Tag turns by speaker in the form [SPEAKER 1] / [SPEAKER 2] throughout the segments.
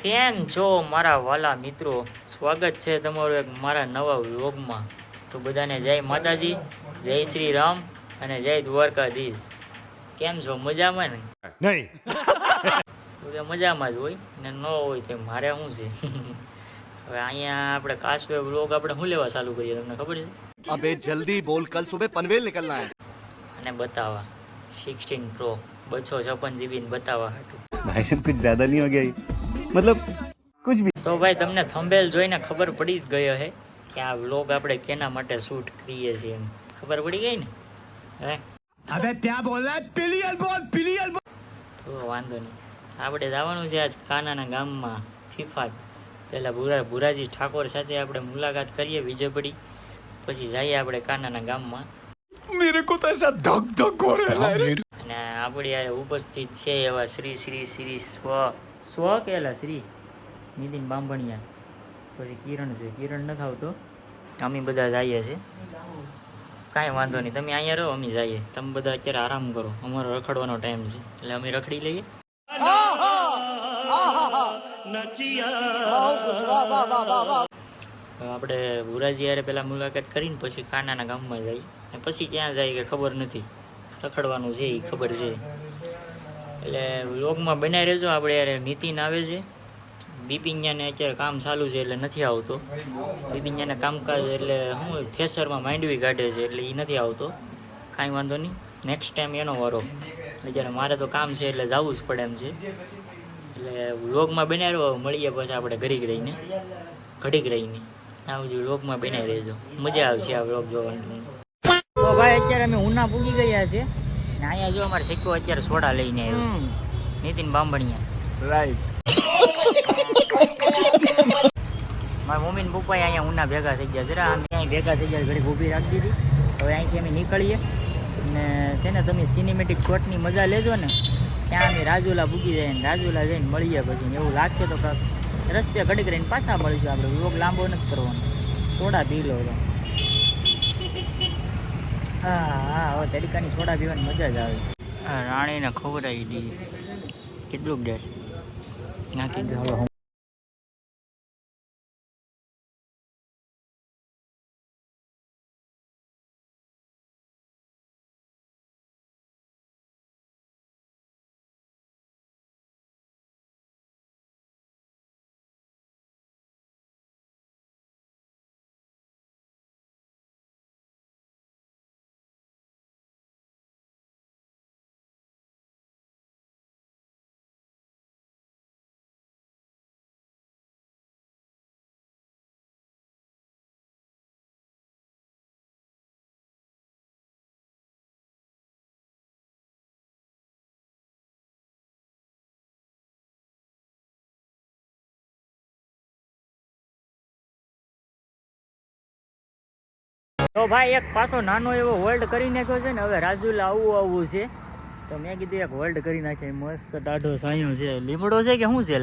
[SPEAKER 1] કેમ છો મારા વાલા મિત્રો, સ્વાગત છે તમારું એક મારા નવા વ્લોગમાં। તો બધાને જય માતાજી, જય શ્રી રામ અને જય દ્વારકાધીશ। કેમ છો, મજામાં ને?
[SPEAKER 2] નહીં
[SPEAKER 1] તો મજામાં જ હોય ને, ન હોય તો મારે શું છે। હવે અહીંયા આપણે કાશવે વ્લોગ આપણે શું લેવા ચાલુ કરીએ તમને ખબર છે?
[SPEAKER 2] अबे जल्दी बोल, कल सुबह पनवेल निकलना है।
[SPEAKER 1] અને બતાવવા 16 Pro 256 GB ને બતાવવા હાટું।
[SPEAKER 3] भाई साहब कुछ ज्यादा नहीं हो गया ये? मतलब कुछ भी।
[SPEAKER 1] તો ભાઈ તમને થંબનેલ જોઈને ખબર પડી જ ગયો છે કે આ વ્લોગ આપણે કેના માટે શૂટ કરીએ છીએ, એમ ખબર પડી ગઈ ને? હે
[SPEAKER 2] अबे क्या बोल रहा है? पिलियल बोल।
[SPEAKER 1] તો વાંધો નહીં, આપણે જવાનું છે આજ કાનાના ગામમાં ફિફાત। પહેલાં ભુરાજી ઠાકોર સાથે આપણે મુલાકાત કરીએ વિજયપડી, પછી જઈએ આપણે કાનાના ગામમાં।
[SPEAKER 2] मेरे को तो ऐसा धक धक हो रहा है।
[SPEAKER 1] અને આપણી યારે ઉપસ્થિત છે એવા શ્રી શ્રી શ્રી સ્વ કેલા શ્રી નીતિન બાંભણિયા, પછી કિરણ છે, કિરણ નથી આવતો, અમે બધા જઈએ છીએ। કાંઈ વાંધો નહીં, તમે અહીંયા રહો, અમે જઈએ, તમે બધા અત્યારે આરામ કરો, અમારો રખડવાનો ટાઈમ છે એટલે અમે રખડી લઈએ। આપણે ભુરાજી યારે પેલા મુલાકાત કરીને પછી કાનાના ગામમાં જઈએ, અને પછી ક્યાં જાય કે ખબર નથી, રખડવાનું છે એ ખબર છે। એટલે વ્લોગમાં બનાવી રહેજો। આપણે યારે નીતિન આવે છે, બિપિન્યાને અત્યારે કામ ચાલુ છે એટલે નથી આવતો। બિપિન્યાને કામકાજ એટલે શું ફેસરમાં માંડવી કાઢે છે એટલે એ નથી આવતો। કાંઈ વાંધો નહીં, નેક્સ્ટ ટાઈમ એનો વારો। અત્યારે મારે તો કામ છે એટલે જવું જ પડે એમ છે। એટલે વ્લોગમાં બનાવ્યો, મળીએ પછી આપણે ઘડીક રહીને આવું જ વ્લોગમાં બનાવી રહેજો, મજા આવશે આ વ્લોગ જોવાની। તો ભાઈ અત્યારે અમે ઉના પૂગી ગયા છે ને અહીંયા જો અમારે શેકો અત્યારે સોડા લઈને આવ્યો નીતિન બાંભણિયા,
[SPEAKER 2] राइट।
[SPEAKER 1] મારા મમ્મી ને પપ્પા અહીંયા ઉના ભેગા થઈ ગયા, જરા અમે અહીં ભેગા થઈ ગયા, ઘડી ઊભી રાખી દીધી। હવે અહીંથી અમે નીકળીએ ને છે ને, તમે સિનેમેટિક શોટની મજા લેજો ને, ત્યાં અમે રાજુલા પૂગી જાય ને રાજુલા જઈને મળીએ। પછી એવું લાગશે તો રસ્તે ઘડીક રહીને પાછા મળીશું। આપણે વ્લોગ લાંબો નથી કરવાનો, સોડા પી લો તો। હા, હવે તરીકાની સોડા પીવાની મજા જ આવે। હા, રાણીને ખવડાવી દઈએ, કેટલું ડર નાખી દે। હવે તો ભાઈ એક પાછો નાનો એવો હોલ્ડ કરી નાખ્યો છે ને, હવે રાજુલા આવવું છે તો મેં કીધું એક હોલ્ડ કરી નાખે। મસ્ત ટાઢો સાયો છે, લીમડો છે કે શું છે?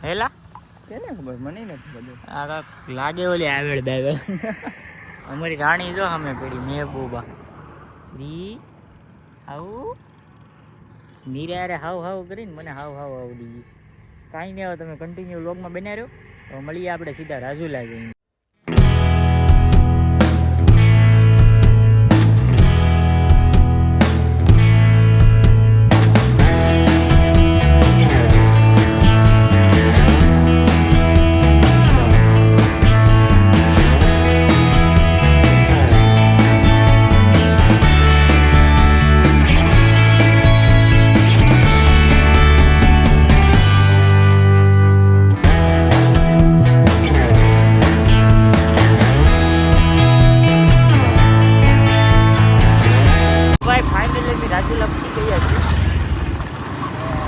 [SPEAKER 1] હેલા કેને ખબર, મને નથી ખબર। આ કાંક લાગે ઓલી આગળ બેગળ અમારી રાણી જો સામે પડી, મહેબૂબા શ્રી આવું મીરા યારે હાવ કરીને મને હાવ આવડી ગઈ। કાંઈ નહીં, હવે તમે કન્ટિન્યુ વ્લોગમાં બન્યા રહ્યો, તો મળીએ આપણે સીધા રાજુલા જઈને। રાજુલા પહોંચી ગયા છે,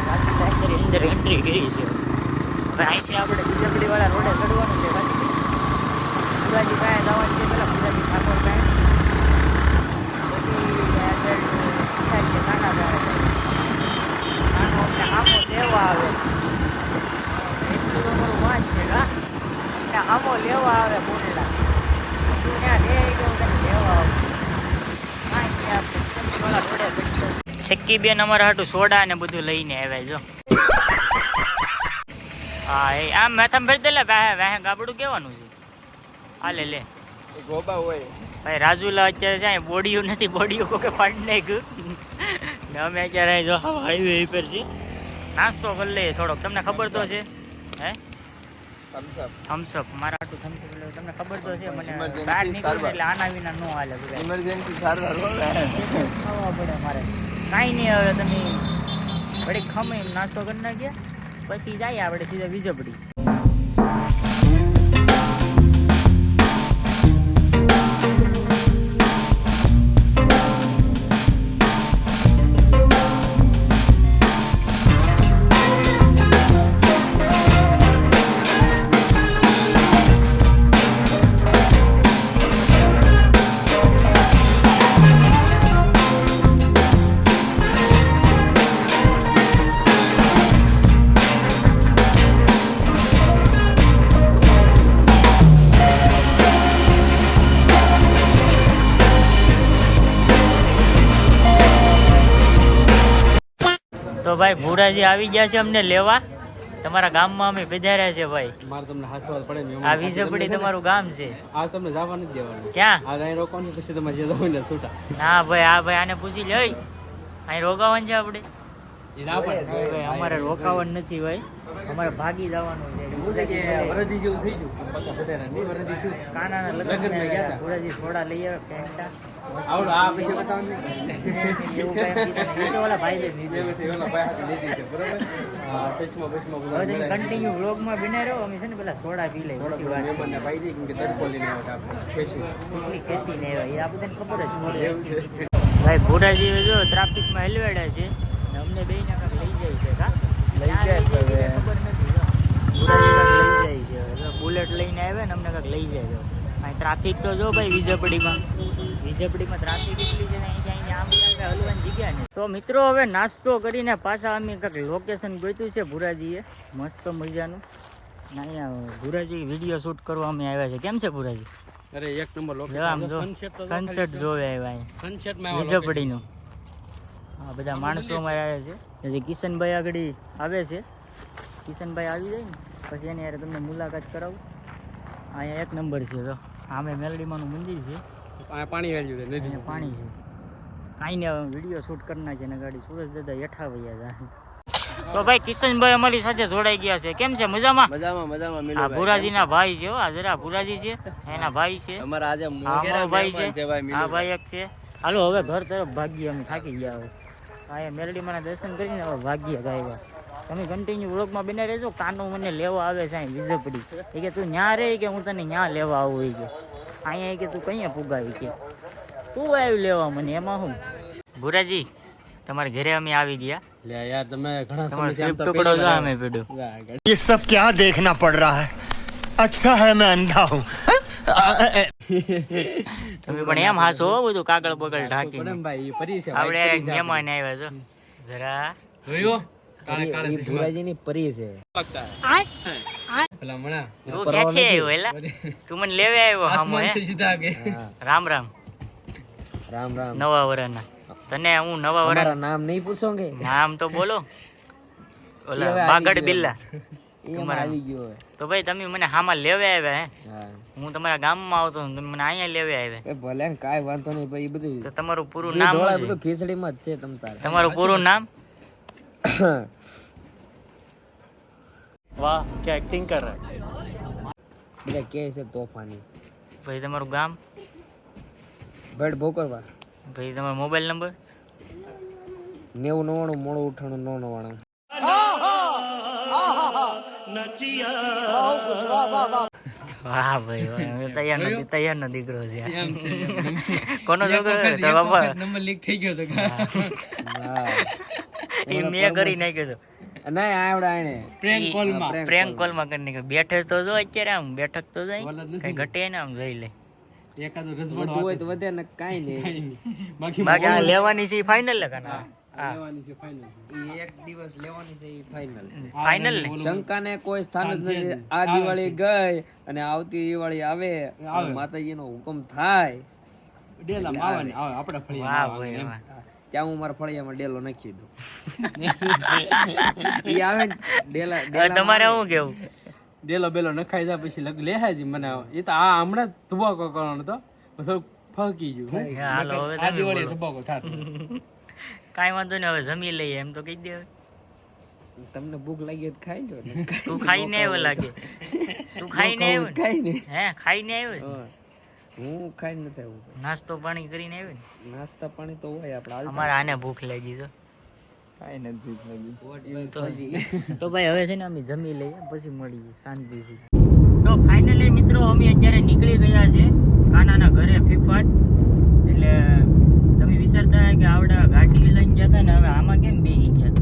[SPEAKER 1] રાજુલા અંદર એન્ટ્રી કરી છે। હવે અહીંથી આપણે બીજાપડીવાળા રોડે ચડવાનું છે, ભુરાજી પાસે જવાનું છે, પેલા ભુરાજી ઠાકોર પાસે, પછી કાના પાસે કાનો અમને આમો લેવા આવે, એટલું તો અમારું વાંચ છે હા, આમો લેવા આવે બોલેલા, તું ત્યાં લે ગયો તને લેવા આવે। શક્કી બેન અમારા હાટું સોડા ને બધું લઈને આવ્યા જો। હા એ આમ માથામાં ભરી દે લે વાહે ગાબડું કેવાનું છે આ લે લે
[SPEAKER 4] ગોબા હોય
[SPEAKER 1] ભાઈ રાજુલા અત્યારે જાય બોડીયું નથી બોડીયું કોકે પાડી નાખ્યું ને અમે અત્યારે જો હાઈવે પર છે નાસ્તો કરી લઈએ થોડોક તમને ખબર તો છે હે થમ્સઅપ મારા આટલું થમ્સઅપ એટલે તમને ખબર તો છે મને બહાર નીકળું એટલે આના વિના નો હાલે બધા
[SPEAKER 4] ઇમરજન્સી સારવાર
[SPEAKER 1] ખાવા પડે મારે કાંઈ નહીં હવે તમે ઘડીક ખમી નાસ્તો કરી નાખ્યા પછી જાય આપણે સીધા વીજપડી તો ભાઈ ભુરાજી આવી ગયા છે અમને લેવા તમારા ગામમાં અમે પધાર્યા છે ભાઈ
[SPEAKER 4] મારે તમને હાસવાલ પડે ને
[SPEAKER 1] આ વીજપડી તમારું ગામ છે
[SPEAKER 4] આજ તમને જવા નથી દેવાનું
[SPEAKER 1] ક્યાં
[SPEAKER 4] આજ અહીં રોકવાનું પછી તમે જે જાવ ને છૂટા
[SPEAKER 1] ના ભાઈ આ ભાઈ આને પૂછી લે અહીં રોકાવાનું છે આપણે
[SPEAKER 4] એ ના પડે
[SPEAKER 1] ભાઈ અમારે રોકાવાનું નથી ભાઈ અમારે ભાગી જવાનું છે
[SPEAKER 4] વરદી જેવું થઈ ગયું પાછા બધાના નહીં વરદી થયું
[SPEAKER 1] કાનાના લગ્નમાં ગયા હતા ભુરાજી થોડા લઈ આવે પેન્ટા
[SPEAKER 4] આવડો આ પછી બતાવવાનું
[SPEAKER 1] એવું કાંઈ ઓલા ભાઈ લે
[SPEAKER 4] ઓલા ભાઈ હાથે લીધી છે બરોબર સચમાં બચમાં બધા
[SPEAKER 1] હવે તમે કન્ટિન્યુ વ્લોગમાં બિના રહો અમે છે ને પેલા સોડા પી લઈએ પછી વાત
[SPEAKER 4] મહેમાનને પાઈ દઈએ કેમ કે તડકો લઈને આવ્યા આપણે ખેંચી
[SPEAKER 1] કેટલી ખેંચીને આવ્યા એ આ બધાને ખબર જ પડે ભાઈ ભુરાજી જો ટ્રાફિકમાં હેલવેડા છે ને અમને બે ના કાંક લઈ જાય છે કા
[SPEAKER 4] લઈ જાય છે હવે.
[SPEAKER 1] ખબર નથી જો ભુરાજી કાંક લઈ જાય છે હવે બુલેટ લઈને આવે ને અમને કાંક લઈ જાય છે અહીં ટ્રાફિક તો જો ભાઈ વીજપડીમાં ટ્રાફિક એટલી છે ને અહીં આમ હલવાની જગ્યા ને તો મિત્રો હવે નાસ્તો કરીને પાછા અમે કાંઈક લોકેશન ગોત્યું છે ભુરાજીએ મસ્ત મજાનું ને અહીંયા ભુરાજી વિડીયો શૂટ કરવા અમે આવ્યા છે કેમ છે ભુરાજી
[SPEAKER 4] અરે એક નંબર
[SPEAKER 1] જો આમ જો સનસેટ જોવે આવ્યા અહીંયા
[SPEAKER 4] સનસેટમાં
[SPEAKER 1] વીજપડીનું હા બધા માણસો અમારે આવ્યા છે જે કિશનભાઈ આગળ આવે છે કિશનભાઈ આવી જાય ને પછી એની યાર તમને મુલાકાત કરાવું અહીંયા એક નંબર છે તો આમે મેલડીમાંનું મંદિર છે
[SPEAKER 4] પાણી વેલ્યુ નથી
[SPEAKER 1] અહીંયા પાણી છે કાંઈ ને વિડીયો શૂટ કરી નાખે ને ગાડી સુરજ દાદા હેઠા વૈયા જાય તો ભાઈ કિશનભાઈ અમારી સાથે જોડાઈ ગયા છે કેમ છે મજામાં
[SPEAKER 4] મજામાં
[SPEAKER 1] આ ભુરાજીના ભાઈ છે આ જરા ભુરાજી છે એના ભાઈ છે
[SPEAKER 4] અમારા આજે
[SPEAKER 1] અમારો ભાઈ છે
[SPEAKER 4] ભાઈ
[SPEAKER 1] આ ભાઈ એક છે હાલો હવે ઘર તરફ ભાગીએ અમે થાકી ગયા હવે અહીંયા મેલડીમાંના દર્શન કરીને હવે ભાગીએ ગાયવા તમે કન્ટિન્યુ વ્લોગમાં બને રહેજો કાનો મને લેવા આવે છે અહીં વીજપડી એ કે તું ન્યા રહે કે હું તને ન્યા લેવા આવું એ કે અહીંયા કે તું કઅહીંયા પુગાવી કે તું આવ્યું લેવા મને એમાં હું ભુરાજી તમારે ઘરે અમે આવી ગયા
[SPEAKER 4] લે યાર તમે ઘણા
[SPEAKER 1] તમારો
[SPEAKER 4] સમયથી આમ
[SPEAKER 1] સ્વીપ
[SPEAKER 4] તો
[SPEAKER 1] ટુકડો જો અમે પીડ્યો
[SPEAKER 2] ये सब क्या देखना पड़ रहा है अच्छा है मैं अंधा हूँ
[SPEAKER 1] તમે પણ એમ હાસો હો બધું કાગળ બગળ ઢાંકીને
[SPEAKER 4] પડે ભાઈ ઈ પરી છે
[SPEAKER 1] આપણે મહેમાન આવ્યા છો જરા
[SPEAKER 4] જોયો કાળે કાળે
[SPEAKER 5] ભુરાજીની પરી છે
[SPEAKER 4] લગતા પેલા મણા
[SPEAKER 1] તું ક્યાંથી આવ્યો એલા તું મને લેવા આવ્યો હામો
[SPEAKER 4] આસમાન
[SPEAKER 1] હે
[SPEAKER 4] से सीधा के
[SPEAKER 1] રામ રામ
[SPEAKER 5] રામ રામ
[SPEAKER 1] નવા વરના તને હું નવા વરા
[SPEAKER 5] તમારા નામ નહીં પૂછોગે
[SPEAKER 1] નામ તો બોલો ઓલા બાગડ બિલ્લા
[SPEAKER 5] એમ આવી ગયો હવે.
[SPEAKER 1] તો ભાઈ તમે મને હામાં લેવા આવ્યા હે
[SPEAKER 5] હા
[SPEAKER 1] હું તમારા ગામમાં આવતો ને તમે મને અહીંયા લેવા આવ્યા
[SPEAKER 5] એ ભલે ને કાંઈ વાંધો નહીં ભાઈ બધું
[SPEAKER 1] તો તમારું પૂરું નામ
[SPEAKER 5] ડોળા
[SPEAKER 1] શું
[SPEAKER 5] બધું ખીચડીમાં જ છે તમ તારે
[SPEAKER 1] છે તમારું પૂરું નામ
[SPEAKER 3] वाह क्या एक्टिंग कर रहा है
[SPEAKER 5] બધા કે છે તોફાની
[SPEAKER 1] ભાઈ તમારું ગામ
[SPEAKER 5] ભેડ ભોકરવા
[SPEAKER 1] ભાઈ તમારો મોબાઈલ નંબર
[SPEAKER 5] 90 મોડું ઉઠાણું 99
[SPEAKER 1] વાહ ભાઈ વાહ તૈયારનો દીકરો છે કોનો છોકરો છે? તારા બાપા
[SPEAKER 4] નંબર લીક થઈ ગયો તો
[SPEAKER 1] એ મેં કરી નાખ્યો તો
[SPEAKER 5] ના આવડા આણે
[SPEAKER 4] પ્રેન્ક કોલ માં
[SPEAKER 1] પ્રેન્ક કોલ માં કરી નાખ્યો બેઠક તો જો અત્યારે આમ બેઠક તો જાય કઈ ઘટે ને આમ જોઈ લે
[SPEAKER 4] એકાદો
[SPEAKER 5] વધુ
[SPEAKER 4] રજવાડો
[SPEAKER 5] હોય તો વધે ને કાંઈ નહીં
[SPEAKER 4] બાકી
[SPEAKER 1] બાકી આ લેવાની છે ફાઇનલ લગાના
[SPEAKER 4] લેવાની છે ફાઇનલ
[SPEAKER 5] ઈ એક દિવસ લેવાની છે ઈ ફાઇનલ
[SPEAKER 1] ફાઇનલ ને
[SPEAKER 5] શંકાને કોઈ સ્થાન જ નથી આ દિવાળી ગઈ અને આવતી દિવાળી આવે માતાજીનો હુકમ થાય
[SPEAKER 4] ડેલા માવાની આવે આપણે ફળી
[SPEAKER 1] વાહ ભાઈ વાહ
[SPEAKER 5] ત્યાં હું મારા ફળિયામાં ડેલો નાખી દઉં. ઈ આવે ને ડેલા
[SPEAKER 1] હવે તમારે શું કેવું?
[SPEAKER 4] ડેલો બેલો નખાઈ જાય પછી લેહાય જ મને એ તો આ હમણાં જ ધુબાકો કરવાનો હતો થોડુંક ફરકી ગયું
[SPEAKER 1] હાલો હવે
[SPEAKER 4] આ
[SPEAKER 1] તમે
[SPEAKER 4] દિવાળીએ
[SPEAKER 1] બોલો.
[SPEAKER 4] ધુબાકો થાતો.
[SPEAKER 1] કાંઈ વાંધો નહીં, હવે જમી લઈએ એમ તો કહી દે. હવે
[SPEAKER 5] તમને ભૂખ લાગી તો ખાઈ લો ને.
[SPEAKER 1] તું ખાઈને આવ્યો લાગે. તું ખાઈને આવ્યો ને?
[SPEAKER 5] ખાઈ ને
[SPEAKER 1] હે ખાઈને આવ્યો છે?
[SPEAKER 5] હું ખાઈને નથી આવ્યું.
[SPEAKER 1] નાસ્તો પાણી કરીને આવ્યો ને?
[SPEAKER 5] નાસ્તા પાણી તો હોય આપણે
[SPEAKER 1] અમારે આને ભૂખ લાગી તો તો ભાઈ હવે છે ને અમે જમી લઈએ પછી મળીએ શાંતિથી. તો ફાઇનલી મિત્રો અમે અત્યારે નીકળી ગયા છે કાનાના ઘરે ફિફાત. એટલે તમે વિચારતા હોય કે આવડા ગાડી લઈને ગયા હતા ને હવે આમાં કેમ બેસી ગયા?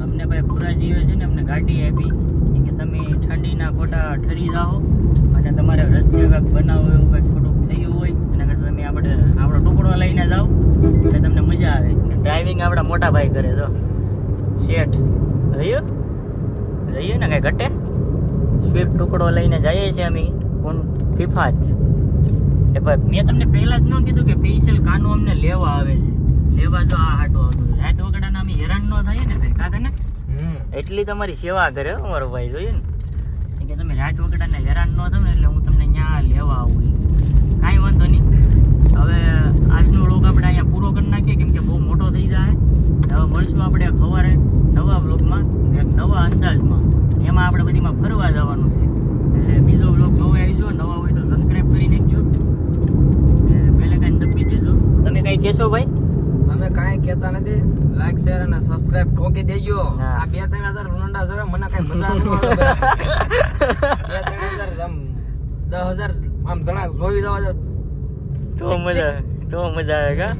[SPEAKER 1] અમને ભાઈ પુરાજીઓ છે ને અમને ગાડી આપી કે તમે ઠંડીના ખોટા ઠરી જાઓ અને તમારે રસ્તે કાંઈક બનાવો એવું કંઈક ખોટું થયું હોય એના કરતાં તમે આપણો ટુકડો લઈને જાઓ એટલે તમને મજા આવે. ડ્રાઇવિંગ આપણા મોટા ભાઈ કરે તો શેઠ રહ્યું ને કાંઈ ઘટે. સ્વિફ્ટ ટુકડો લઈને જઈએ છીએ અમે કોણ ફિફાત. એટલે ભાઈ મેં તમને પહેલા જ ન કીધું કે સ્પેશિયલ કાનો અમને લેવા આવે છે. લેવા જો આ હાટો આવતો રાત વગડાના અમે હેરાન ન થઈએ ને ભાઈ કાતે ને એટલી તમારી સેવા કરે હો મારો ભાઈ. જોઈએ ને કે તમે રાત વગડાને હેરાન ન થાવ ને એટલે હું તમને ત્યાં લેવા આવું. કાંઈ વાંધો નહીં. હવે આજનો વ્લોગ આપણે અહીંયા પૂરો કરી નાખીએ કેમ કે બહુ મોટો થઈ જાય. હવે મળશું આપણે સવારે નવા વ્લોગમાં એક નવા અંદાજમાં. એમાં આપણે બધીમાં ફરવા જવાનું છે. એટલે બીજો વ્લોગ જોવા આવજો. નવા હોય તો સબસ્ક્રાઈબ કરી નાખજો. પહેલે કાંઈ દબી દેજો. તમે કાંઈ કહેશો ભાઈ?
[SPEAKER 5] અમે કાંઈ કહેતા નથી. લાઈક શેર અને સબસ્ક્રાઇબ ઠોકી દેજો.
[SPEAKER 1] હા.
[SPEAKER 5] આ 2-3 હજાર મુંડા જોવે મને કઈ મજા ન આવે. 2-3 હજાર આમ 10,000 આમ જણા જોઈ જવા દે
[SPEAKER 1] તો મજા આવે કા.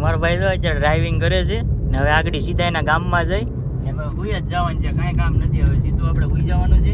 [SPEAKER 1] મારો ભાઈ તો અત્યારે ડ્રાઇવિંગ કરે છે ને હવે આગળ સીધા એના ગામમાં જઈ ને હવે હુઈ જ જવાનું છે. કાંઈ કામ નથી હવે સીધું આપણે હુઈ જવાનું છે.